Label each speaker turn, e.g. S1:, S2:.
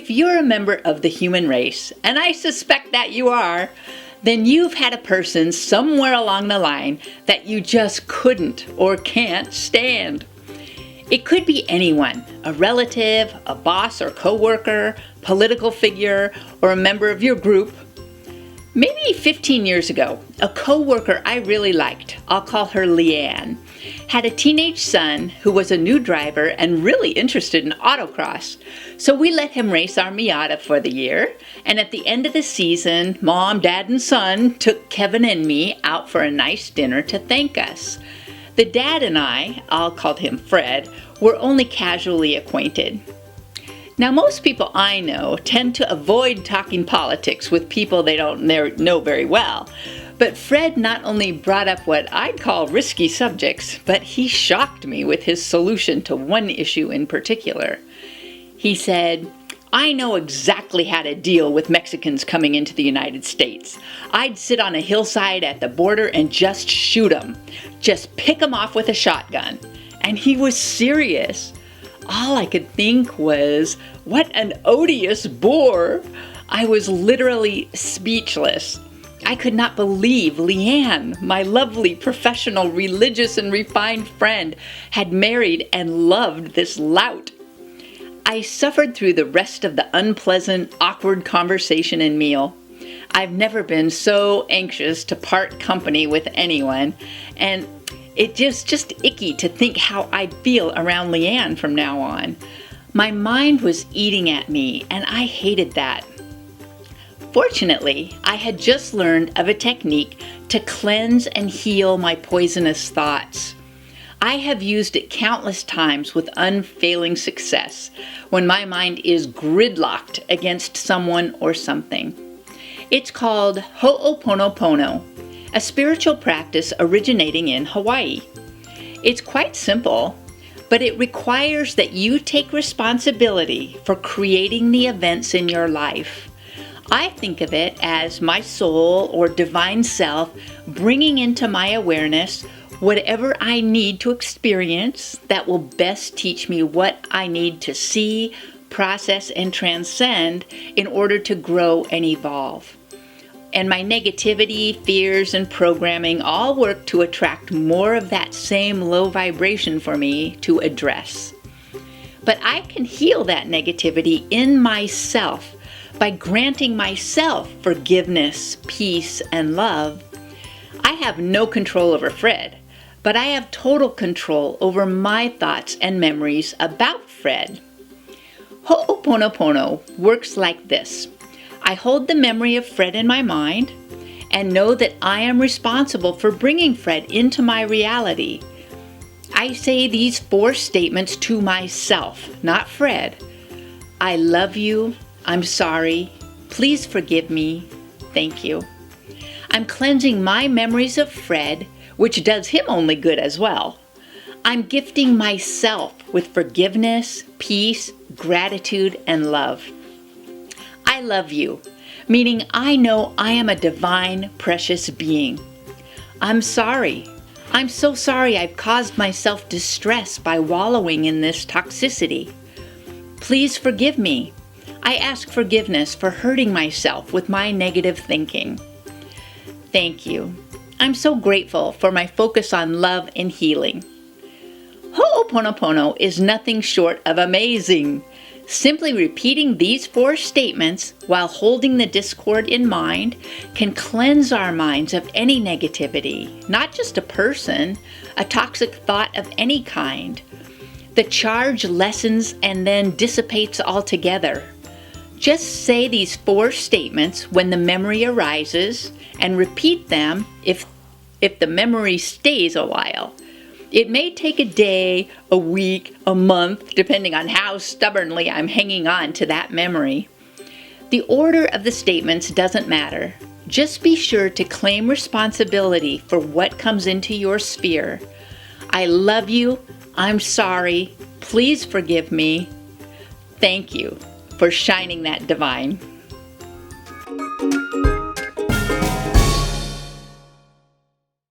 S1: If you're a member of the human race, and I suspect that you are, then you've had a person somewhere along the line that you just couldn't or can't stand. It could be anyone, a relative, a boss or coworker, political figure, or a member of your group. Maybe 15 years ago, a coworker I really liked, I'll call her Leanne, had a teenage son who was a new driver and really interested in autocross. So we let him race our Miata for the year, and at the end of the season, Mom, Dad, and son took Kevin and me out for a nice dinner to thank us. The dad and I'll call him Fred, were only casually acquainted. Now, most people I know tend to avoid talking politics with people they don't know very well. But Fred not only brought up what I'd call risky subjects, but he shocked me with his solution to one issue in particular. He said, "I know exactly how to deal with Mexicans coming into the United States. I'd sit on a hillside at the border and just shoot them. Just pick them off with a shotgun." And he was serious. All I could think was, what an odious bore. I was literally speechless. I could not believe Leanne, my lovely, professional, religious, and refined friend, had married and loved this lout. I suffered through the rest of the unpleasant, awkward conversation and meal. I've never been so anxious to part company with anyone, and it just icky to think how I'd feel around Leanne from now on. My mind was eating at me, and I hated that. Fortunately, I had just learned of a technique to cleanse and heal my poisonous thoughts. I have used it countless times with unfailing success when my mind is gridlocked against someone or something. It's called Ho'oponopono, a spiritual practice originating in Hawaii. It's quite simple, but it requires that you take responsibility for creating the events in your life. I think of it as my soul or divine self bringing into my awareness whatever I need to experience that will best teach me what I need to see, process, and transcend in order to grow and evolve. And my negativity, fears, and programming all work to attract more of that same low vibration for me to address. But I can heal that negativity in myself by granting myself forgiveness, peace, and love. I have no control over Fred, but I have total control over my thoughts and memories about Fred. Ho'oponopono works like this. I hold the memory of Fred in my mind and know that I am responsible for bringing Fred into my reality. I say these 4 statements to myself, not Fred. I love you. I'm sorry. Please forgive me. Thank you. I'm cleansing my memories of Fred, which does him only good as well. I'm gifting myself with forgiveness, peace, gratitude, and love. I love you, meaning I know I am a divine, precious being. I'm sorry. I'm so sorry I've caused myself distress by wallowing in this toxicity. Please forgive me. I ask forgiveness for hurting myself with my negative thinking. Thank you. I'm so grateful for my focus on love and healing. Ho'oponopono is nothing short of amazing. Simply repeating these 4 statements while holding the discord in mind can cleanse our minds of any negativity, not just a person, a toxic thought of any kind. The charge lessens and then dissipates altogether. Just say these 4 statements when the memory arises and repeat them if the memory stays a while. It may take a day, a week, a month, depending on how stubbornly I'm hanging on to that memory. The order of the statements doesn't matter. Just be sure to claim responsibility for what comes into your sphere. I love you. I'm sorry. Please forgive me. Thank you for shining that divine.